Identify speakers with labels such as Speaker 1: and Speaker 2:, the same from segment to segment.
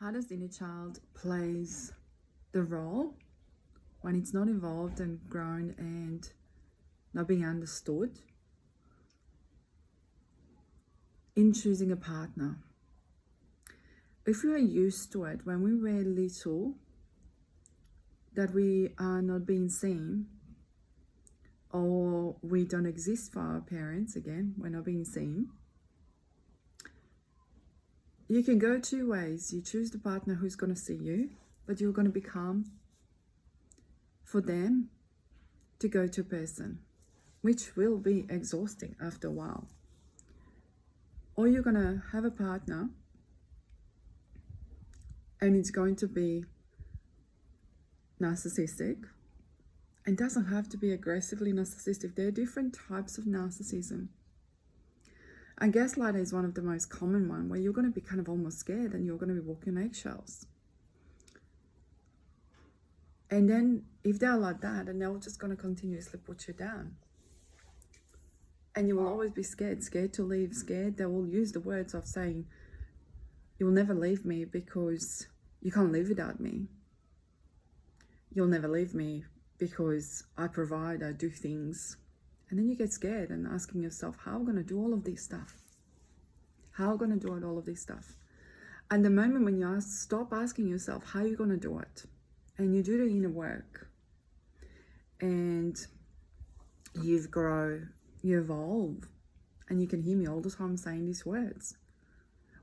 Speaker 1: How does the inner child plays the role when it's not evolved and grown and not being understood in choosing a partner? If we are used to it when we were little, that we are not being seen, or we don't exist for our parents, again, we're not being seen, you can go two ways. You choose the partner who's going to see you, but you're going to become, for them, to go to a person, which will be exhausting after a while. Or you're going to have a partner and it's going to be narcissistic. And doesn't have to be aggressively narcissistic. There are different types of narcissism. And gaslighter is one of the most common one, where you're going to be kind of almost scared and you're going to be walking on eggshells. And then if they're like that, and they're just going to continuously put you down. And you will always be scared to leave, scared. They will use the words of saying, you'll never leave me because you can't live without me. You'll never leave me because I provide, I do things. And then you get scared and asking yourself, how am I going to do all of this stuff? How am I going to do all of this stuff? And the moment when you stop asking yourself, how are you going to do it? And you do the inner work and you grow, you evolve, and you can hear me all the time saying these words.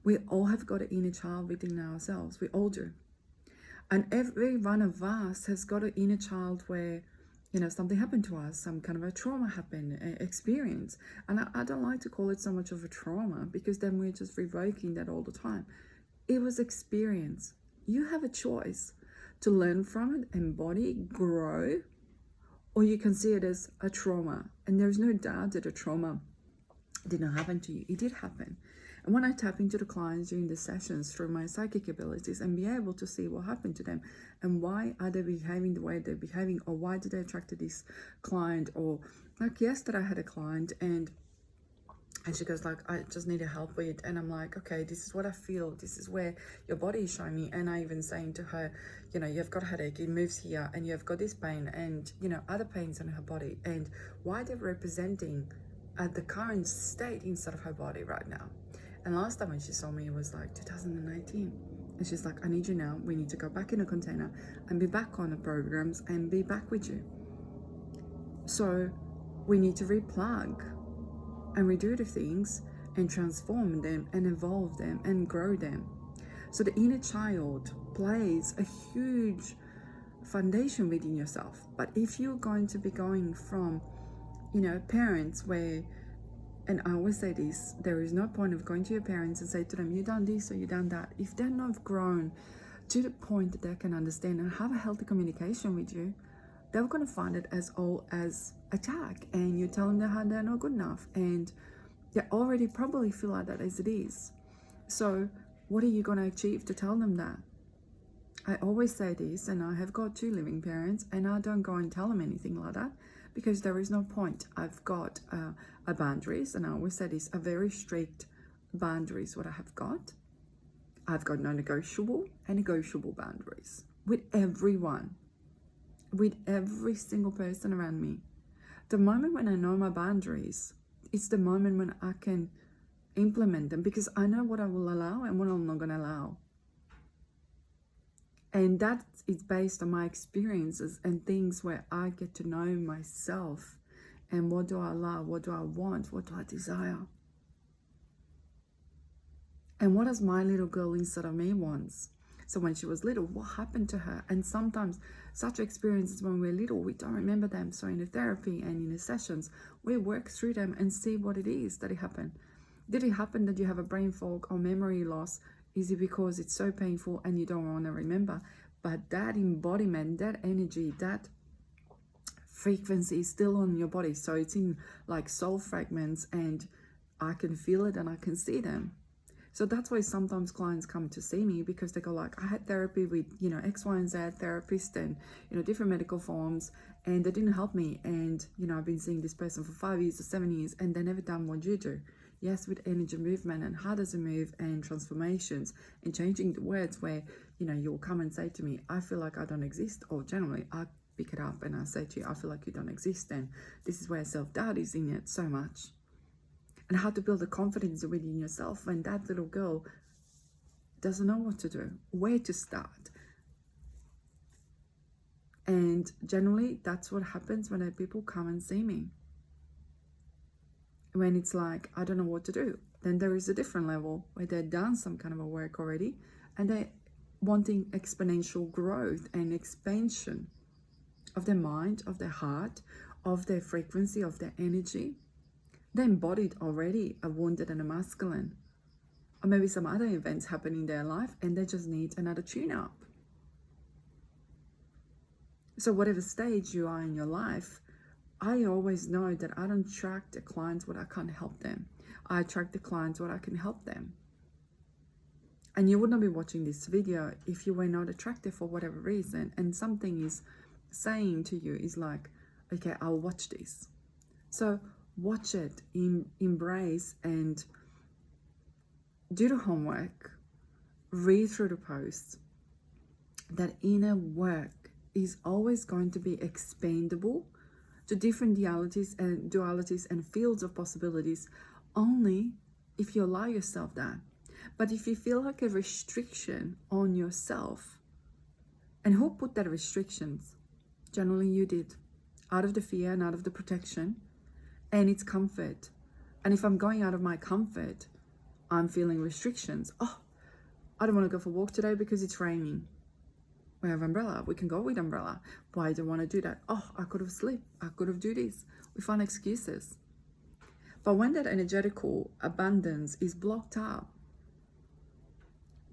Speaker 1: We all have got an inner child within ourselves. We all do. And every one of us has got an inner child where, something happened to us, some kind of a trauma happened, experience. And I don't like to call it so much of a trauma, because then we're just revoking that all the time. It was experience. You have a choice to learn from it, embody, grow, or you can see it as a trauma. And there's no doubt that a trauma didn't happen to you. It did happen. And when I tap into the clients during the sessions through my psychic abilities and be able to see what happened to them and why are they behaving the way they're behaving, or why did they attract to this client, or like yesterday I had a client and she goes like, I just need help with, and I'm like, okay, this is what I feel, this is where your body is showing me. And I even saying to her, you've got a headache, it moves here, and you've got this pain and other pains in her body, and why they're representing at the current state inside of her body right now. And last time when she saw me, it was like 2019. And she's like, I need you now. We need to go back in a container and be back on the programs and be back with you. So we need to replug and redo the things and transform them and evolve them and grow them. So the inner child plays a huge foundation within yourself. But if you're going to be going from, parents where, and I always say this, there is no point of going to your parents and say to them, you done this or you done that. If they're not grown to the point that they can understand and have a healthy communication with you, they're going to find it as all as attack, and you tell them that they're not good enough, and they already probably feel like that as it is. So what are you going to achieve to tell them that? I always say this, and I have got 2 living parents, and I don't go and tell them anything like that, because there is no point. I've got a boundaries, and I always say this, a very strict boundaries what I have got. I've got non-negotiable and negotiable boundaries with everyone, with every single person around me. The moment when I know my boundaries, it's the moment when I can implement them, because I know what I will allow and what I'm not going to allow. And that is based on my experiences and things where I get to know myself and what do I allow, what do I want, what do I desire. And what does my little girl inside of me wants? So when she was little, what happened to her? And sometimes such experiences when we're little, we don't remember them. So in the therapy and in the sessions, we work through them and see what it is that it happened. Did it happen that you have a brain fog or memory loss? Is it because it's so painful and you don't want to remember? But that embodiment, that energy, that frequency is still on your body. So it's in like soul fragments, and I can feel it and I can see them. So that's why sometimes clients come to see me, because they go like, I had therapy with, X, Y, and Z therapist and, different medical forms, and they didn't help me. And, I've been seeing this person for 5 years or 7 years, and they never done what you do. Yes, with energy movement and how does it move and transformations and changing the words where, you'll come and say to me, I feel like I don't exist. Or generally, I pick it up and I say to you, I feel like you don't exist. And this is where self-doubt is in it so much. And how to build the confidence within yourself when that little girl doesn't know what to do, where to start. And generally, that's what happens when people come and see me. When it's like, I don't know what to do. Then there is a different level where they've done some kind of a work already and they're wanting exponential growth and expansion of their mind, of their heart, of their frequency, of their energy. They embodied already a wounded and a masculine. Or maybe some other events happen in their life and they just need another tune-up. So whatever stage you are in your life, I always know that I don't attract the clients what I can't help them. I attract the clients what I can help them. And you would not be watching this video if you were not attracted for whatever reason. And something is saying to you is like, okay, I'll watch this. So watch it, embrace and do the homework, read through the posts. That inner work is always going to be expandable to different dualities and fields of possibilities only if you allow yourself that. But if you feel like a restriction on yourself, and who put that restrictions? Generally you did, out of the fear and out of the protection, and it's comfort. And if I'm going out of my comfort, I'm feeling restrictions. Oh, I don't want to go for a walk today because it's raining. We have umbrella. We can go with umbrella. Why do I want to do that? Oh, I could have slept. I could have do this. We find excuses. But when that energetical abundance is blocked up,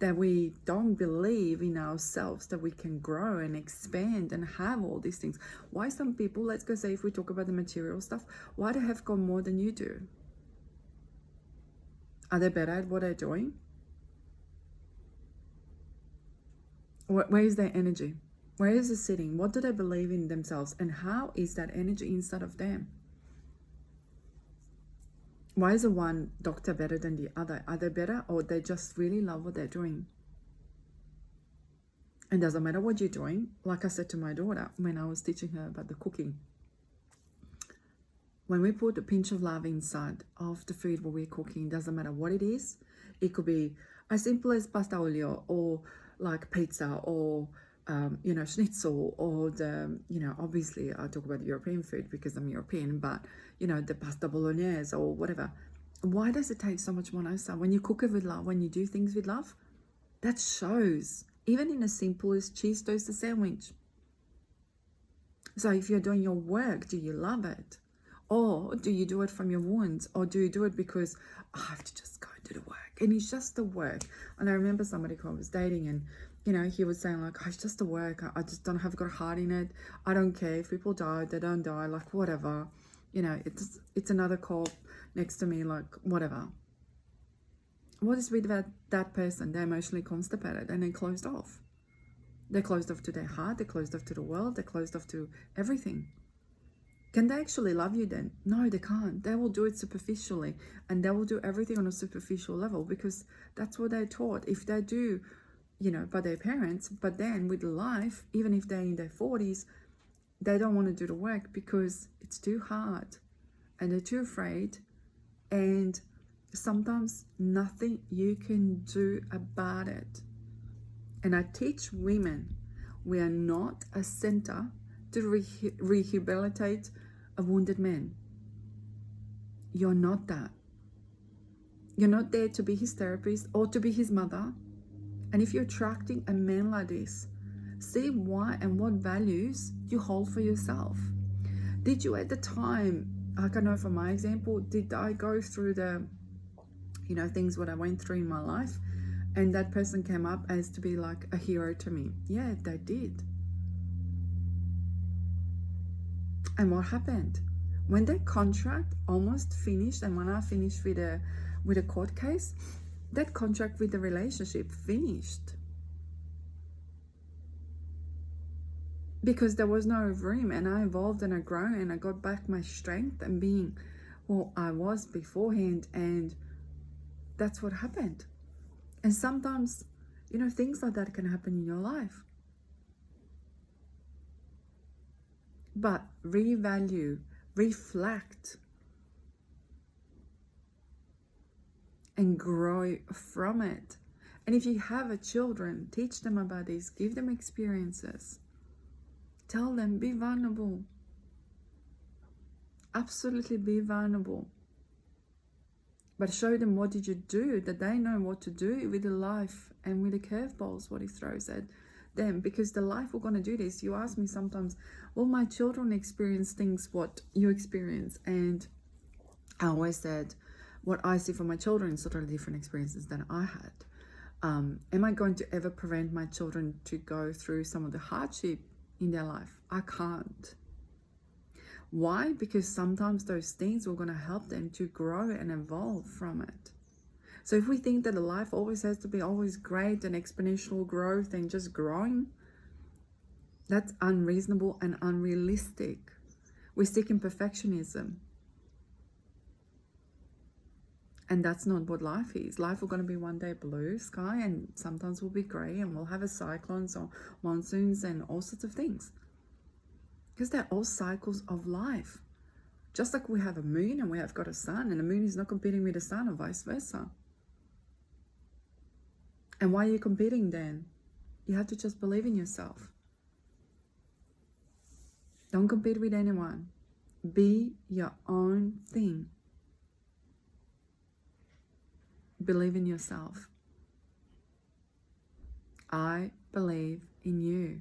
Speaker 1: that we don't believe in ourselves that we can grow and expand and have all these things. Why some people, let's go say if we talk about the material stuff, why they have got more than you do? Are they better at what they're doing? Where is their energy? Where is it sitting? What do they believe in themselves? And how is that energy inside of them? Why is the one doctor better than the other? Are they better or they just really love what they're doing? And doesn't matter what you're doing. Like I said to my daughter when I was teaching her about the cooking. When we put a pinch of love inside of the food what we're cooking, doesn't matter what it is. It could be as simple as pasta olio or like pizza or schnitzel or the, obviously I talk about European food because I'm European, but the pasta bolognese or whatever. Why does it take so much more nicer? When you cook it with love, when you do things with love, that shows, even in the simplest cheese toasted sandwich. So if you're doing your work, do you love it? Or do you do it from your wounds? Or do you do it because I have to just go and do the work? And it's just the work. And I remember somebody who I was dating and, he was saying like, oh, it's just the work. I just don't have got a heart in it. I don't care if people die, they don't die, like whatever. It's another call next to me, like whatever. What is with that person? They're emotionally constipated and they're closed off. They're closed off to their heart. They're closed off to the world. They're closed off to everything. Can they actually love you then? No, they can't. They will do it superficially and they will do everything on a superficial level because that's what they're taught. If they do, by their parents, but then with life, even if they're in their 40s, they don't want to do the work because it's too hard and they're too afraid and sometimes nothing you can do about it. And I teach women, we are not a center to rehabilitate a wounded man. You're not that. You're not there to be his therapist or to be his mother. And if you're attracting a man like this, see why and what values you hold for yourself. Did you at the time, like I know from my example, did I go through the, things what I went through in my life and that person came up as to be like a hero to me? Yeah, they did. And what happened? When their contract almost finished and when I finished with a court case, that contract with the relationship finished. Because there was no room and I evolved and I grew and I got back my strength and being Well, I was beforehand, and that's what happened. And sometimes, you know, things like that can happen in your life. But revalue, reflect, and grow from it. And if you have a children, teach them about this, give them experiences. Tell them, be vulnerable. Absolutely be vulnerable. But show them what did you do, that they know what to do with the life and with the curveballs, what he throws at them. Because the life we're going to do this. You ask me sometimes, will my children experience things what you experience? And I always said, what I see for my children is totally different experiences than I had. Am I going to ever prevent my children to go through some of the hardship in their life? I can't. Why? Because sometimes those things are going to help them to grow and evolve from it. So if we think that a life always has to be always great and exponential growth and just growing, that's unreasonable and unrealistic. We're seeking perfectionism. And that's not what life is. Life is going to be one day blue sky, and sometimes will be grey, and we'll have a cyclones or monsoons and all sorts of things. Because they're all cycles of life. Just like we have a moon and we have got a sun, and the moon is not competing with the sun or vice versa. And why are you competing then? You have to just believe in yourself. Don't compete with anyone. Be your own thing. Believe in yourself. I believe in you.